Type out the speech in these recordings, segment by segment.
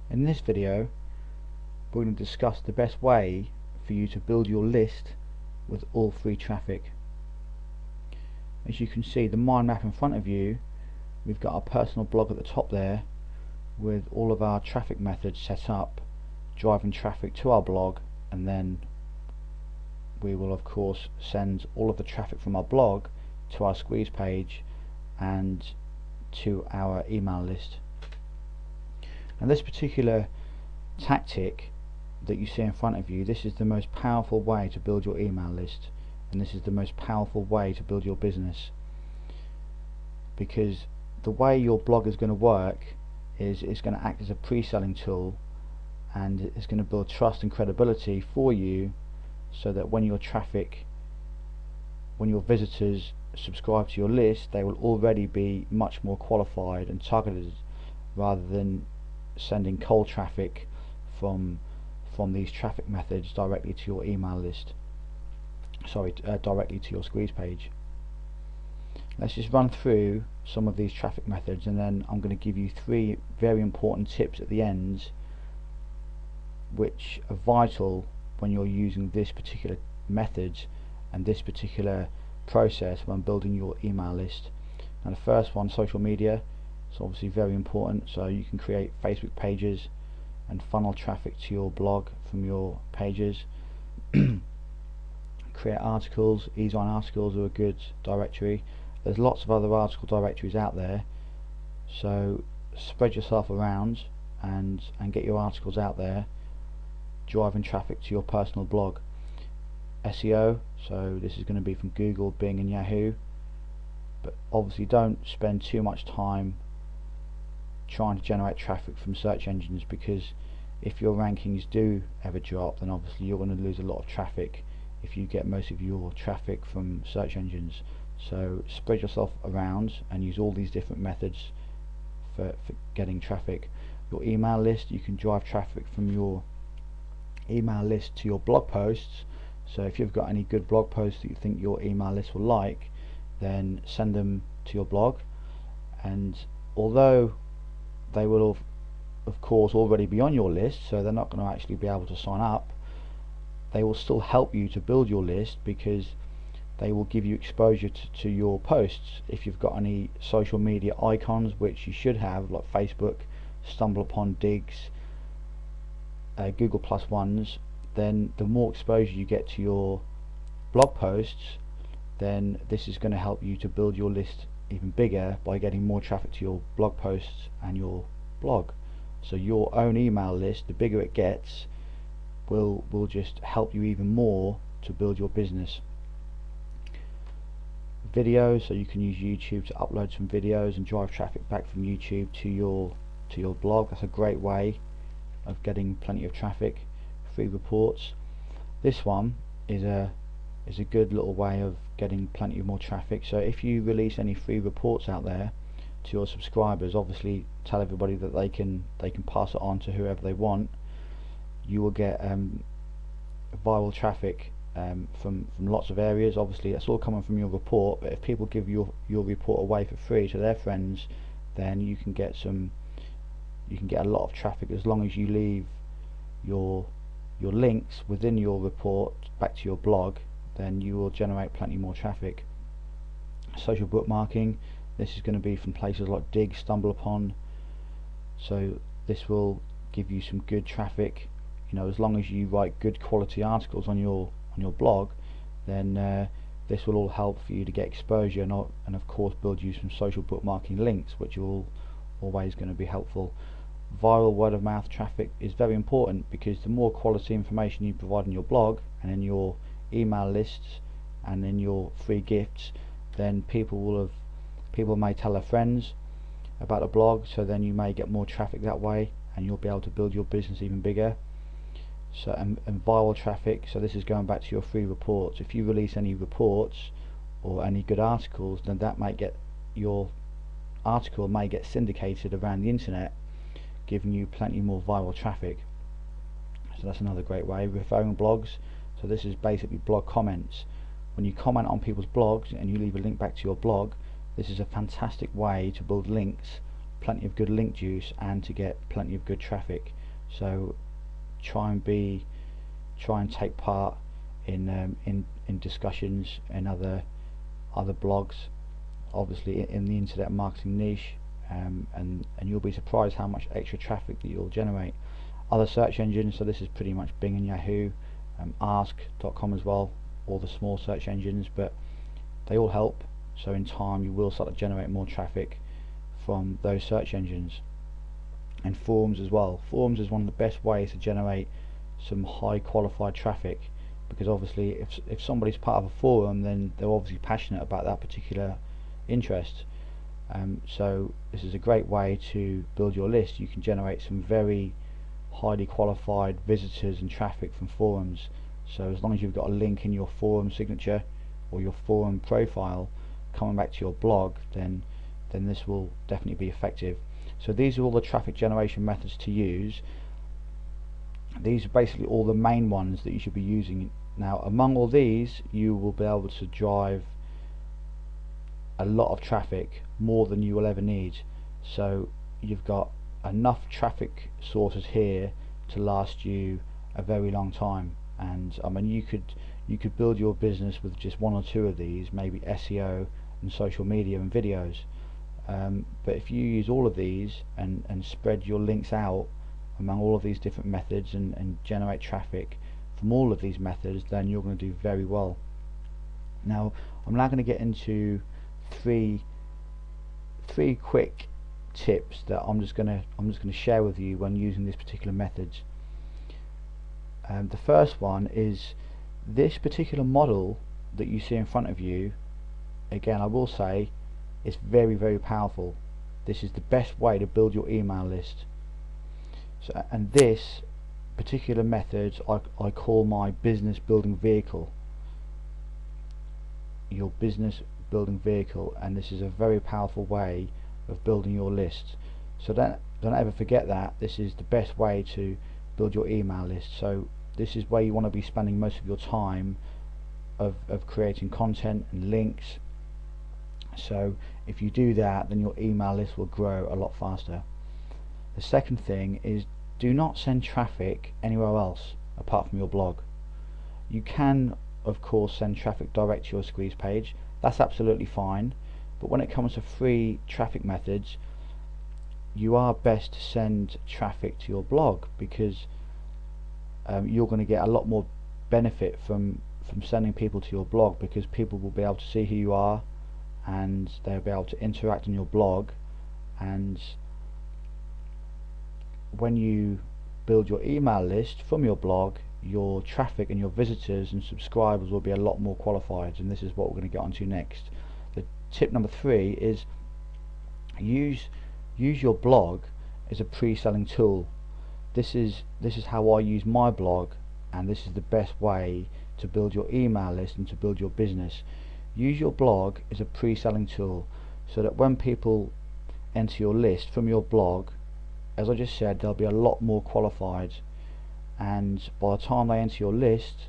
In this video we're going to discuss the best way for you to build your list with all free traffic. As you can see, the mind map in front of you, we've got our personal blog at the top there with all of our traffic methods set up, driving traffic to our blog, and then we will of course send all of the traffic from our blog to our squeeze page and to our email list. And this particular tactic that you see in front of you, this is the most powerful way to build your email list, and this is the most powerful way to build your business, because the way your blog is going to work is it's going to act as a pre-selling tool, and it's going to build trust and credibility for you, so that when your visitors subscribe to your list, they will already be much more qualified and targeted, rather than sending cold traffic from these traffic methods directly to your email list, directly to your squeeze page. Let's just run through some of these traffic methods, and then I'm going to give you 3 very important tips at the end which are vital when you're using this particular method and this particular process when building your email list. Now, the first one, social media. It's obviously very important, so you can create Facebook pages and funnel traffic to your blog from your pages. Create articles. Ease on articles are a good directory. There's lots of other article directories out there, so spread yourself around and get your articles out there, driving traffic to your personal blog. SEO, so this is going to be from Google, Bing and Yahoo, but obviously don't spend too much time trying to generate traffic from search engines, because if your rankings do ever drop, then obviously you're going to lose a lot of traffic if you get most of your traffic from search engines. So spread yourself around and use all these different methods for getting traffic. Your email list, you can drive traffic from your email list to your blog posts. So if you've got any good blog posts that you think your email list will like, then send them to your blog, and although they will of course already be on your list, so they're not going to actually be able to sign up, they will still help you to build your list, because they will give you exposure to your posts. If you've got any social media icons, which you should have, like Facebook, StumbleUpon, Digs, Google Plus ones, then the more exposure you get to your blog posts, then this is going to help you to build your list even bigger by getting more traffic to your blog posts and your blog. So your own email list, the bigger it gets, will just help you even more to build your business. Videos, so you can use YouTube to upload some videos and drive traffic back from YouTube to your blog. That's a great way of getting plenty of traffic. Free reports. This one is a good little way of getting plenty more traffic. So if you release any free reports out there to your subscribers, obviously tell everybody that they can pass it on to whoever they want. You will get viral traffic from lots of areas. Obviously that's all coming from your report, but if people give your report away for free to their friends, then you can get a lot of traffic, as long as you leave your links within your report back to your blog. Then you will generate plenty more traffic. Social bookmarking, this is going to be from places like Dig, StumbleUpon, so this will give you some good traffic. You know, as long as you write good quality articles on your blog, then this will all help for you to get exposure, and of course build you some social bookmarking links, which are always going to be helpful. Viral word of mouth traffic is very important, because the more quality information you provide in your blog and in your email lists and in your free gifts, then people may tell their friends about the blog, so then you may get more traffic that way, and you'll be able to build your business even bigger. So and viral traffic, so this is going back to your free reports. If you release any reports or any good articles, then that might get your article may get syndicated around the internet, giving you plenty more viral traffic. So that's another great way. Referring blogs, so this is basically blog comments. When you comment on people's blogs and you leave a link back to your blog, this is a fantastic way to build links plenty of good link juice and to get plenty of good traffic. So try and take part in discussions and other blogs, obviously in the internet marketing niche, and you'll be surprised how much extra traffic that you'll generate. Other search engines, so this is pretty much Bing and Yahoo, ask.com as well, all the small search engines, but they all help. So in time you will start to generate more traffic from those search engines. And forums as well. Forums is one of the best ways to generate some high qualified traffic, because obviously if somebody's part of a forum, then they're obviously passionate about that particular interest. So this is a great way to build your list. You can generate some very highly qualified visitors and traffic from forums. So as long as you've got a link in your forum signature or your forum profile coming back to your blog, then this will definitely be effective. So these are all the traffic generation methods to use. These are basically all the main ones that you should be using. Now among all these, you will be able to drive a lot of traffic, more than you will ever need. So you've got enough traffic sources here to last you a very long time. And I mean, you could build your business with just one or two of these, maybe SEO and social media and videos. But if you use all of these and spread your links out among all of these different methods and generate traffic from all of these methods, then you're going to do very well. Now I'm now going to get into three quick tips that I'm just going to share with you when using this particular methods. The first one is this particular model that you see in front of you. Again, I will say it's very, very powerful. This is the best way to build your email list. So, and this particular method I call my business building vehicle. Your business building vehicle, and this is a very powerful way of building your list. So don't ever forget that this is the best way to build your email list. So this is where you want to be spending most of your time of creating content and links. So if you do that, then your email list will grow a lot faster. The second thing is, do not send traffic anywhere else apart from your blog. You can of course send traffic direct to your squeeze page, that's absolutely fine, but when it comes to free traffic methods, you are best to send traffic to your blog, because you're going to get a lot more benefit from sending people to your blog, because people will be able to see who you are and they'll be able to interact on your blog. And when you build your email list from your blog, your traffic and your visitors and subscribers will be a lot more qualified, and this is what we're going to get onto next. The tip number 3 is use your blog as a pre-selling tool. This is how I use my blog, and this is the best way to build your email list and to build your business. Use your blog as a pre-selling tool, so that when people enter your list from your blog, as I just said, they'll be a lot more qualified, and by the time they enter your list,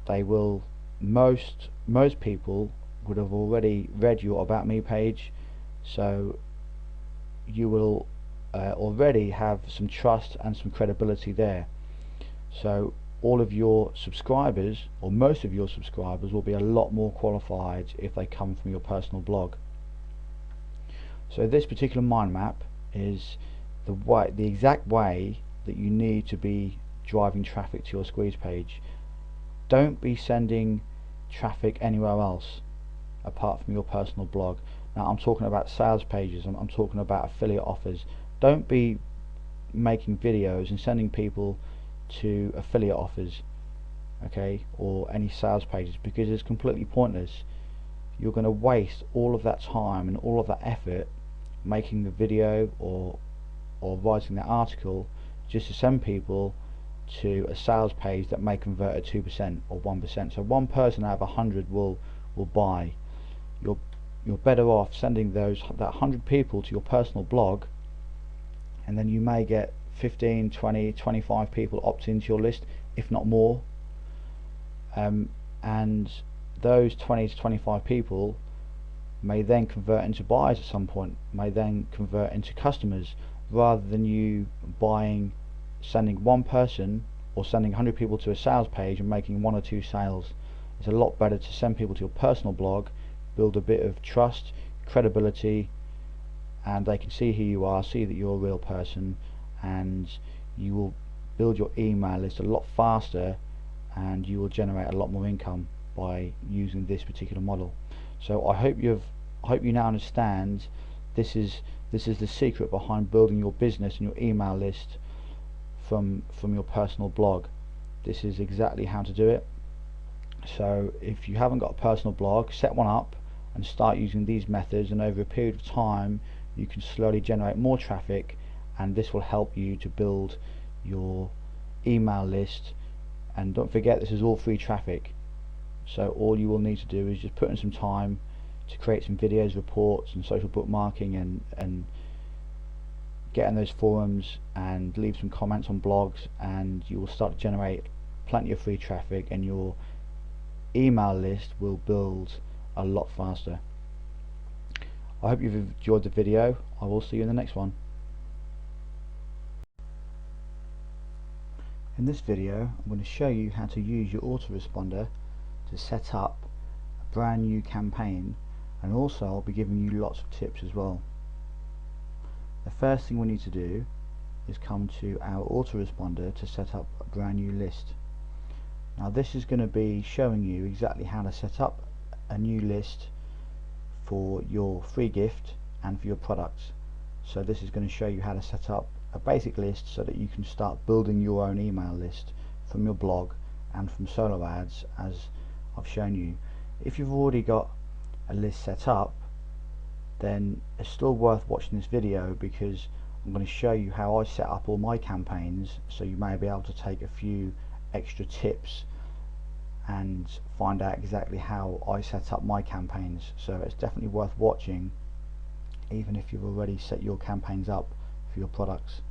they will most people would have already read your About Me page, so you will already have some trust and some credibility there. So all of your subscribers, or most of your subscribers, will be a lot more qualified if they come from your personal blog. So this particular mind map is the exact way that you need to be driving traffic to your squeeze page. Don't be sending traffic anywhere else apart from your personal blog. Now I'm talking about sales pages, I'm talking about affiliate offers. Don't be making videos and sending people to affiliate offers, okay, or any sales pages, because it's completely pointless. You're going to waste all of that time and all of that effort making the video or writing that article just to send people to a sales page that may convert at 2% or 1%. So one person out of 100 will buy. You're better off sending that 100 people to your personal blog, and then you may get 15, 20, 25 people opt into your list, if not more. And those 20 to 25 people may then convert into buyers at some point, may then convert into customers, rather than you sending one person or sending 100 people to a sales page and making 1 or 2 sales. It's a lot better to send people to your personal blog, build a bit of trust, credibility, and they can see who you are, see that you're a real person, and you will build your email list a lot faster, and you will generate a lot more income by using this particular model. So I hope you now understand this is the secret behind building your business and your email list from your personal blog. This is exactly how to do it. So if you haven't got a personal blog, set one up and start using these methods, and over a period of time you can slowly generate more traffic, and this will help you to build your email list. And don't forget, this is all free traffic, so all you will need to do is just put in some time to create some videos, reports, and social bookmarking, and get in those forums and leave some comments on blogs, and you will start to generate plenty of free traffic, and your email list will build a lot faster. I hope you've enjoyed the video. I will see you in the next one. In this video, I'm going to show you how to use your autoresponder to set up a brand new campaign, and also I'll be giving you lots of tips as well. The first thing we need to do is come to our autoresponder to set up a brand new list. Now this is going to be showing you exactly how to set up a new list for your free gift and for your products. So this is going to show you how to set up a basic list so that you can start building your own email list from your blog and from solo ads, as I've shown you. If you've already got a list set up, then it's still worth watching this video, because I'm going to show you how I set up all my campaigns, so you may be able to take a few extra tips and find out exactly how I set up my campaigns. So it's definitely worth watching, even if you've already set your campaigns up for your products.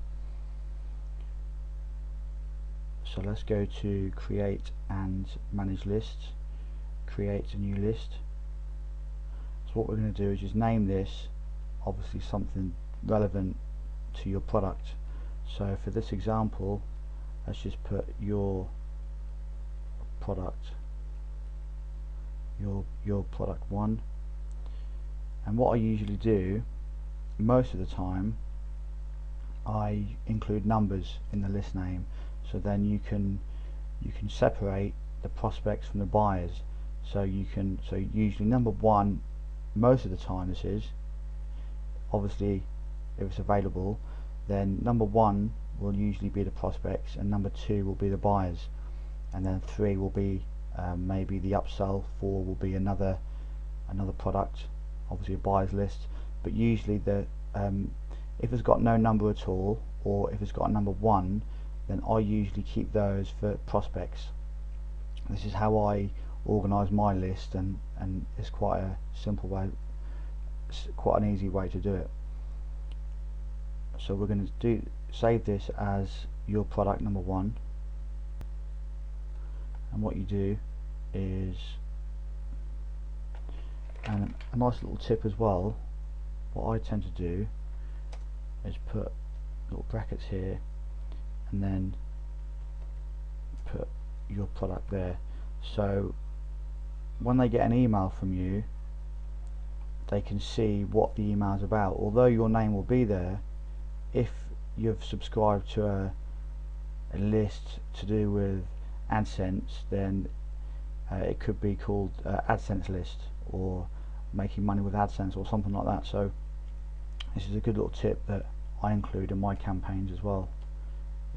So let's go to create and manage lists, create a new list. So what we're going to do is just name this obviously something relevant to your product. So for this example, let's just put your product, your product 1. And what I usually do most of the time, I include numbers in the list name, so then you can separate the prospects from the buyers. So usually number 1, most of the time this is, obviously if it's available, then number 1 will usually be the prospects, and number 2 will be the buyers, and then 3 will be maybe the upsell, 4 will be another product, obviously a buyer's list. But usually if it's got no number at all, or if it's got a number 1, then I usually keep those for prospects. This is how I organise my list, and it's quite a simple way, quite an easy way to do it. So we're going to save this as your product number 1, and what you do is, and a nice little tip as well, what I tend to do is put little brackets here and then put your product there, so when they get an email from you, they can see what the email is about. Although your name will be there, if you've subscribed to a list to do with AdSense, then it could be called AdSense list, or making money with AdSense, or something like that. So this is a good little tip that I include in my campaigns as well.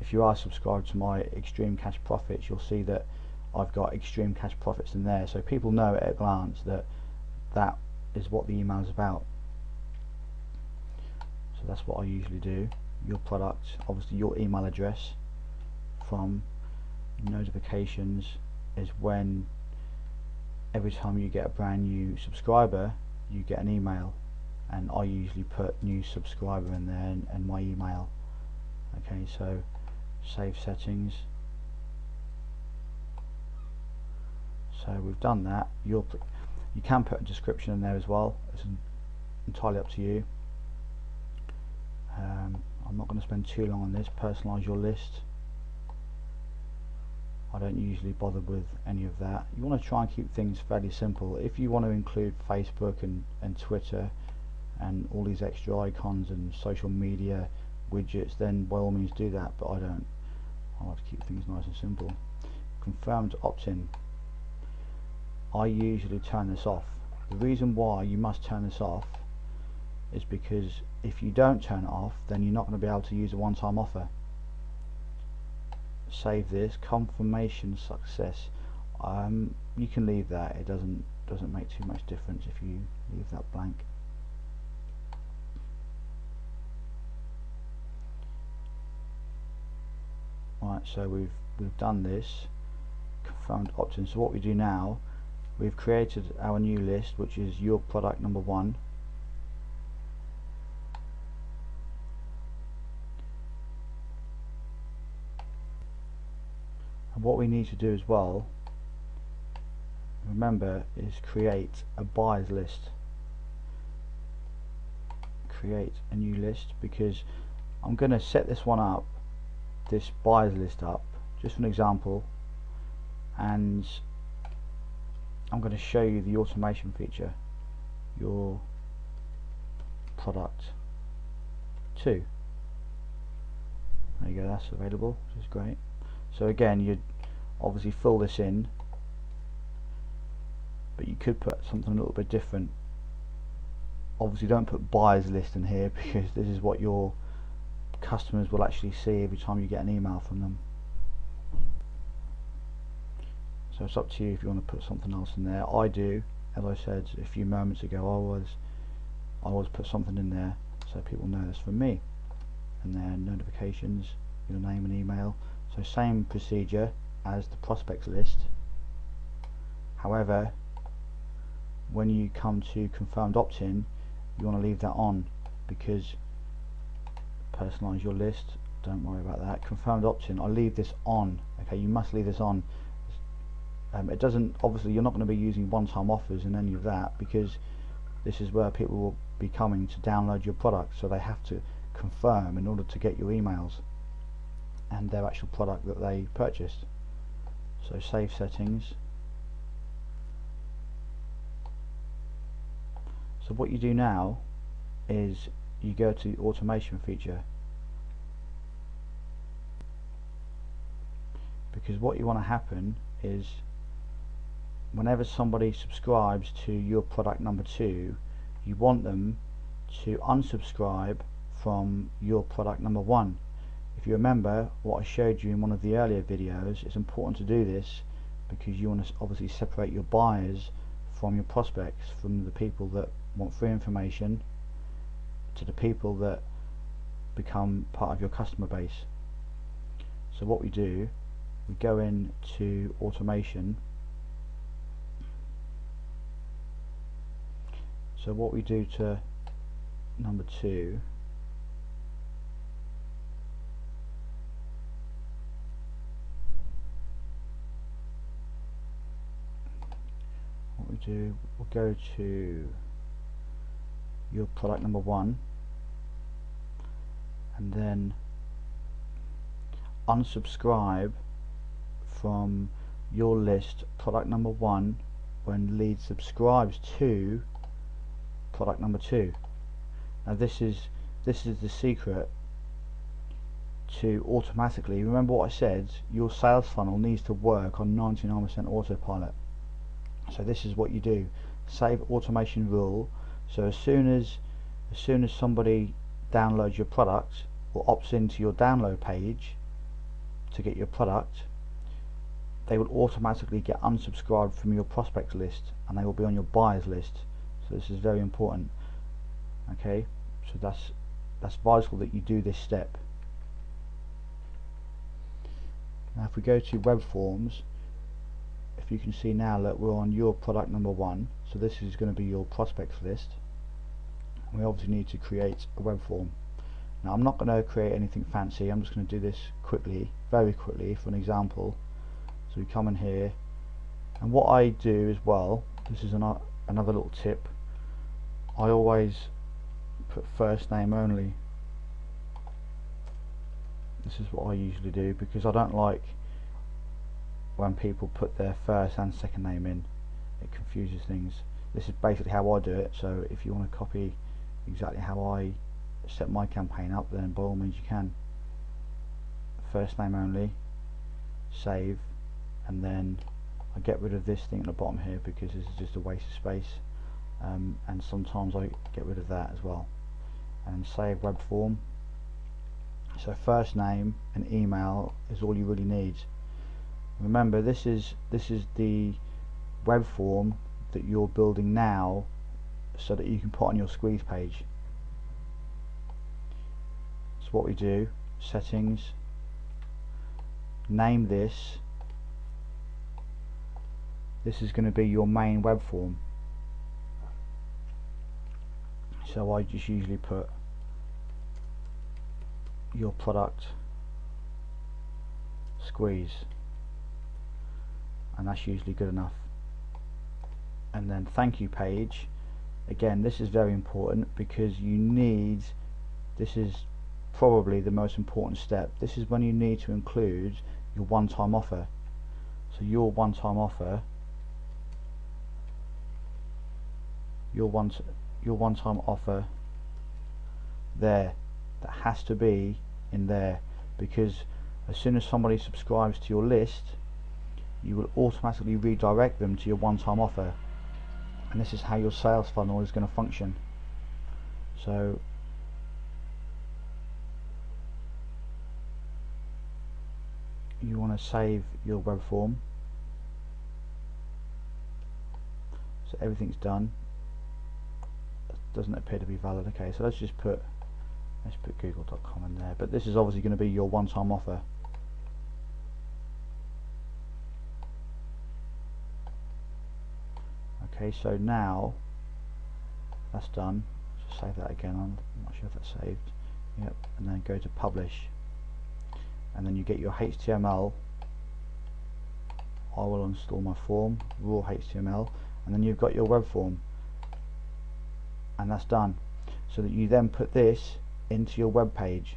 If you are subscribed to my Extreme Cash Profits, you'll see that I've got Extreme Cash Profits in there, so people know at a glance that that is what the email is about. So that's what I usually do. Your product, obviously your email address from notifications is when every time you get a brand new subscriber, you get an email, and I usually put new subscriber in there and my email. Okay, so save settings. So we've done that. Your You can put a description in there as well. It's entirely up to you. I'm not going to spend too long on this. Personalize your list. I don't usually bother with any of that. You want to try and keep things fairly simple. If you want to include Facebook and Twitter and all these extra icons and social media widgets, then by all means do that, but I don't. I like to keep things nice and simple. Confirmed opt-in. I usually turn this off. The reason why you must turn this off is because if you don't turn it off, then you're not going to be able to use a one-time offer. Save this. Confirmation success. You can leave that. It doesn't make too much difference if you leave that blank. Right, so we've done this. Confirmed opt-in. So what we do now, we've created our new list, which is your product number 1. And what we need to do as well, remember, is create a buyers list. Create a new list, because I'm going to set this one up, this buyers list up, just for an example, and I'm going to show you the automation feature. Your product 2. There you go, that's available, which is great. So again, you'd obviously fill this in, but you could put something a little bit different. Obviously don't put buyers list in here, because this is what your customers will actually see every time you get an email from them. So it's up to you if you want to put something else in there. I do, as I said a few moments ago, I always put something in there so people know it's from me. And then notifications, your name and email. So same procedure as the prospects list. However, when you come to confirmed opt-in, you want to leave that on, because personalize your list, don't worry about that. Confirmed opt-in, I'll leave this on. Okay, you must leave this on. It doesn't, obviously you're not going to be using one-time offers and any of that, because this is where people will be coming to download your product, so they have to confirm in order to get your emails and their actual product that they purchased. So save settings. So what you do now is you go to the automation feature, because what you want to happen is whenever somebody subscribes to your product number 2, you want them to unsubscribe from your product number 1. If you remember what I showed you in one of the earlier videos, it's important to do this because you want to obviously separate your buyers from your prospects, from the people that want free information to the people that become part of your customer base. So what we do, we go into automation. So what we do to number 2, what we do, we'll go to your product number 1 and then unsubscribe from your list product number 1 when lead subscribes to product number 2. Now this is the secret to automatically, remember what I said, your sales funnel needs to work on 99% autopilot. So this is what you do, save automation rule. So as soon as somebody downloads your product or opts into your download page to get your product, they will automatically get unsubscribed from your prospect list and they will be on your buyers list. So this is very important. Okay, so that's vital that you do this step. Now if we go to web forms, if you can see now that we're on your product number 1, so this is going to be your prospects list. We obviously need to create a web form. Now I'm not going to create anything fancy, I'm just going to do this quickly, very quickly, for an example. So we come in here, and what I do as well, this is another little tip, I always put first name only. This is what I usually do, because I don't like when people put their first and second name in. It confuses things. This is basically how I do it, so if you want to copy exactly how I set my campaign up, then by all means you can. First name only, save, and then I get rid of this thing at the bottom here because this is just a waste of space, and sometimes I get rid of that as well, and save web form. So first name and email is all you really need. Remember, this is the web form that you're building now so that you can put on your squeeze page. So what we do, settings, name this. This is going to be your main web form. So I just usually put your product squeeze, and that's usually good enough. And then thank you page, again this is very important because you need, this is probably the most important step, this is when you need to include your one-time offer. So your one-time offer, your one-time offer there, that has to be in there, because as soon as somebody subscribes to your list, you will automatically redirect them to your one-time offer, and this is how your sales funnel is going to function. So you want to save your web form, so everything's done. Doesn't appear to be valid. Okay, so let's put google.com in there, but this is obviously going to be your one-time offer. Okay, so now that's done. Just save that again. I'm not sure if that's saved. Yep, and then go to publish, and then you get your HTML. I will install my form, raw HTML, and then you've got your web form, and that's done. So that you then put this into your web page.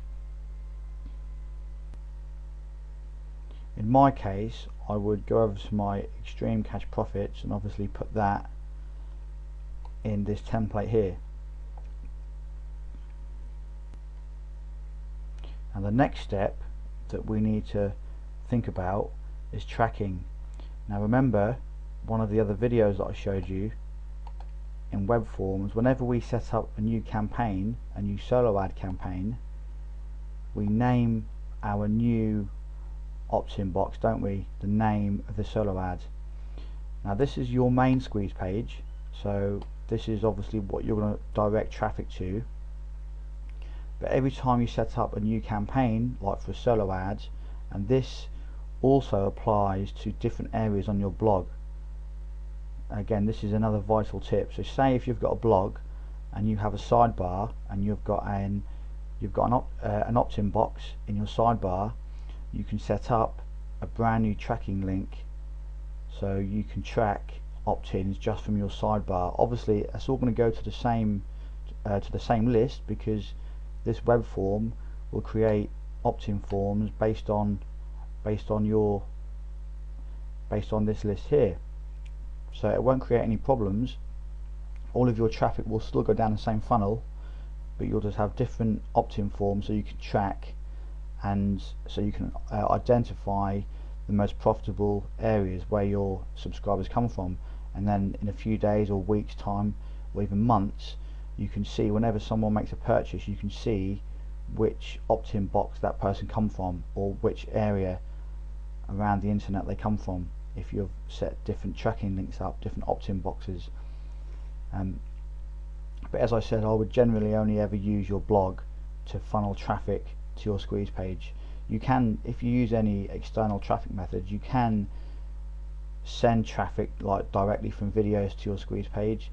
In my case, I would go over to my extreme cash profits and obviously put that in this template here. And the next step that we need to think about is tracking. Now remember, one of the other videos that I showed you, in web forms, whenever we set up a new campaign, a new solo ad campaign, we name our new opt-in box, don't we, the name of the solo ad. Now this is your main squeeze page, so this is obviously what you're going to direct traffic to, but every time you set up a new campaign, like for a solo ad, and this also applies to different areas on your blog. Again, this is another vital tip. So say if you've got a blog and you have a sidebar and you've got an opt-in box in your sidebar, you can set up a brand new tracking link so you can track opt-ins just from your sidebar. Obviously it's all going to go to the same list, because this web form will create opt-in forms based on this list here. So it won't create any problems. All of your traffic will still go down the same funnel, but you'll just have different opt-in forms so you can track, and so you can identify the most profitable areas where your subscribers come from. And then in a few days or weeks time, or even months, you can see whenever someone makes a purchase, you can see which opt-in box that person come from, or which area around the internet they come from, if you've set different tracking links up, different opt-in boxes. But as I said, I would generally only ever use your blog to funnel traffic to your squeeze page. You can, if you use any external traffic methods, you can send traffic like directly from videos to your squeeze page.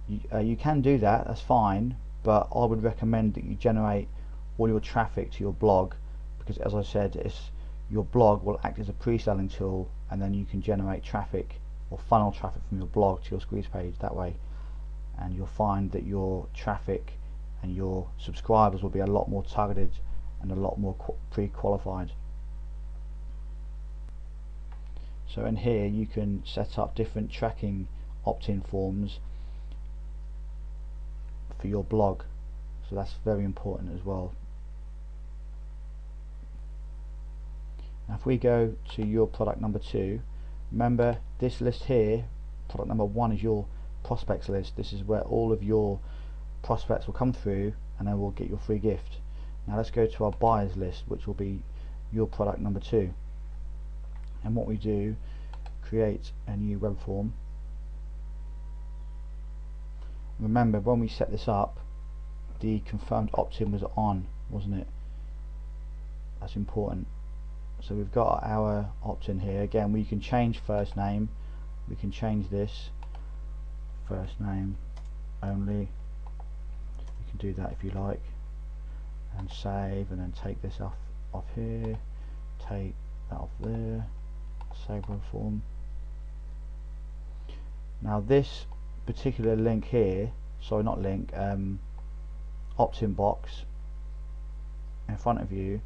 You can do that, that's fine, but I would recommend that you generate all your traffic to your blog, because as I said, your blog will act as a pre-selling tool, and then you can generate traffic or funnel traffic from your blog to your squeeze page that way, and you'll find that your traffic and your subscribers will be a lot more targeted and a lot more pre-qualified. So in here you can set up different tracking opt-in forms for your blog, so that's very important as well. Now if we go to your product number 2, remember this list here, product number 1 is your prospects list. This is where all of your prospects will come through and then we'll get your free gift. Now let's go to our buyers list, which will be your product number 2. And what we do, create a new web form. Remember when we set this up, the confirmed opt-in was on, wasn't it? That's important. So we've got our opt-in here. Again, we can change first name. We can change this first name only. You can do that if you like, and save, and then take this off here, take that off there, save web form. Now this particular link here, sorry not link, opt-in box in front of you,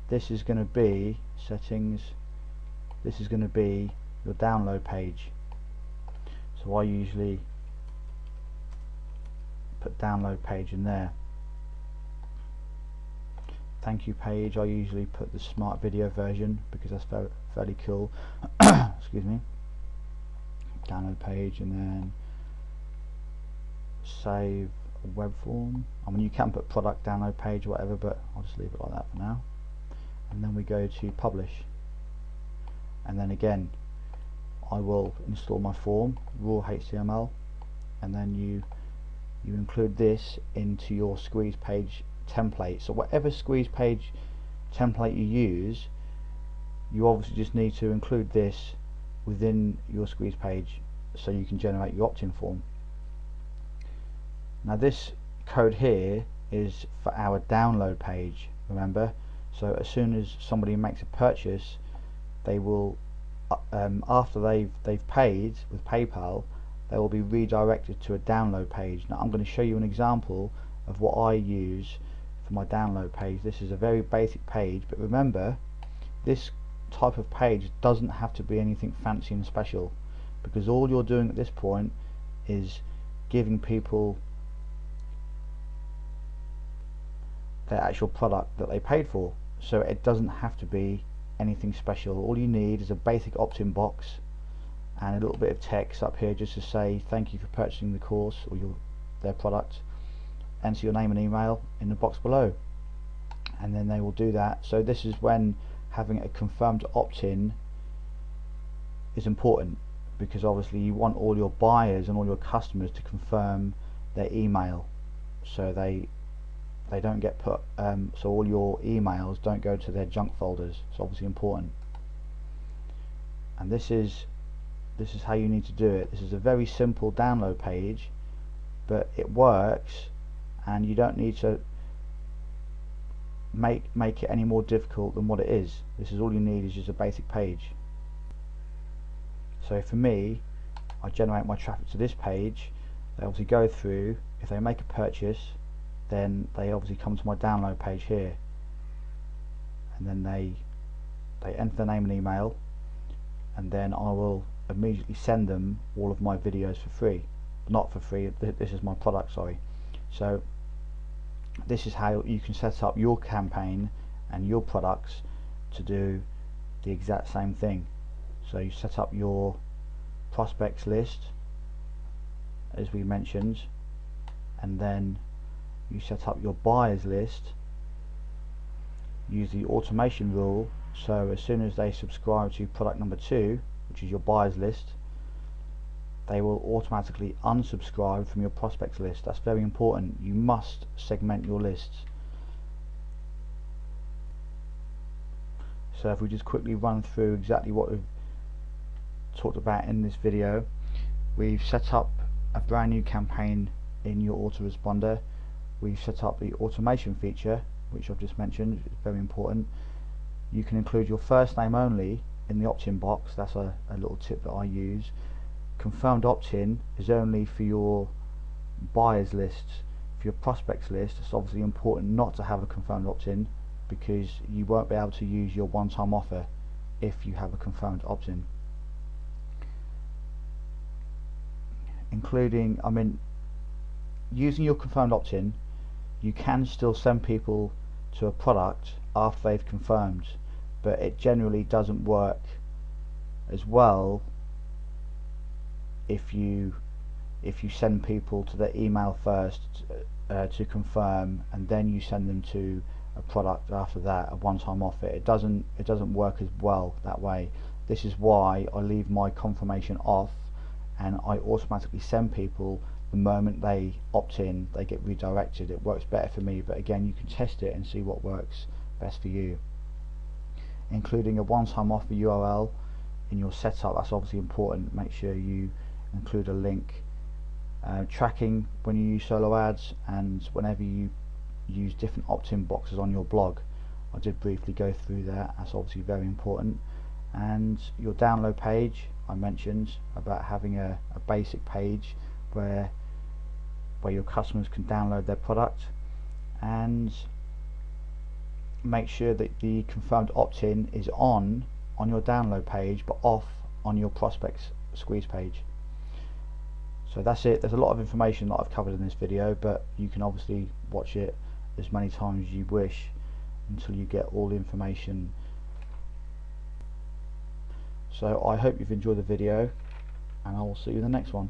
this is going to be settings, this is going to be your download page. So I usually put download page in there. Thank you page, I usually put the smart video version because that's fairly cool. Excuse me. Download page, and then save web form. I mean, you can put product download page or whatever, but I'll just leave it like that for now. And then we go to publish, and then again I will install my form, raw HTML, and then you include this into your squeeze page template. So whatever squeeze page template you use, you obviously just need to include this within your squeeze page so you can generate your opt-in form. Now this code here is for our download page, remember. So as soon as somebody makes a purchase, they will after they've paid with PayPal, they will be redirected to a download page. Now I'm going to show you an example of what I use for my download page. This is a very basic page, but remember this type of page doesn't have to be anything fancy and special, because all you're doing at this point is giving people their actual product that they paid for. So it doesn't have to be anything special. All you need is a basic opt-in box and a little bit of text up here just to say thank you for purchasing the course or their product. Enter your name and email in the box below, and then they will do that. So this is when having a confirmed opt-in is important, because obviously you want all your buyers and all your customers to confirm their email, so they don't get put so all your emails don't go to their junk folders. It's obviously important, and this is how you need to do it. This is a very simple download page, but it works, and you don't need to make it any more difficult than what it is. This is all you need, is just a basic page. So for me, I generate my traffic to this page. They obviously go through. If they make a purchase, then they obviously come to my download page here, and then they enter their name and email, and then I will immediately send them all of my videos for free. Not for free, this is my product, sorry. So this is how you can set up your campaign and your products to do the exact same thing. So you set up your prospects list as we mentioned, and then you set up your buyers list. Use the automation rule, so as soon as they subscribe to product number 2, which is your buyers list, they will automatically unsubscribe from your prospects list. That's very important. You must segment your lists. So if we just quickly run through exactly what we've talked about in this video, we've set up a brand new campaign in your autoresponder. We've set up the automation feature, which I've just mentioned, it's very important. You can include your first name only in the opt-in box. That's a little tip that I use. confirmed opt-in is only for your buyers lists. For your prospects list, it's obviously important not to have a confirmed opt-in, because you won't be able to use your one-time offer if you have a confirmed opt-in. Including, I mean, using your confirmed opt-in, you can still send people to a product after they've confirmed, but it generally doesn't work as well if you send people to their email first to confirm, and then you send them to a product after that, a one-time offer. It doesn't work as well that way. This is why I leave my confirmation off, and I automatically send people the moment they opt in. They get redirected. It works better for me, but again, you can test it and see what works best for you. Including a one-time offer URL in your setup, that's obviously important. Make sure you include a link. Tracking when you use solo ads, and whenever you use different opt-in boxes on your blog. I did briefly go through that. That's obviously very important. And your download page, I mentioned about having a basic page where your customers can download their product, and make sure that the confirmed opt-in is on your download page but off on your prospects squeeze page. So that's it. There's a lot of information that I've covered in this video, but you can obviously watch it as many times as you wish until you get all the information. So I hope you've enjoyed the video, and I will see you in the next one.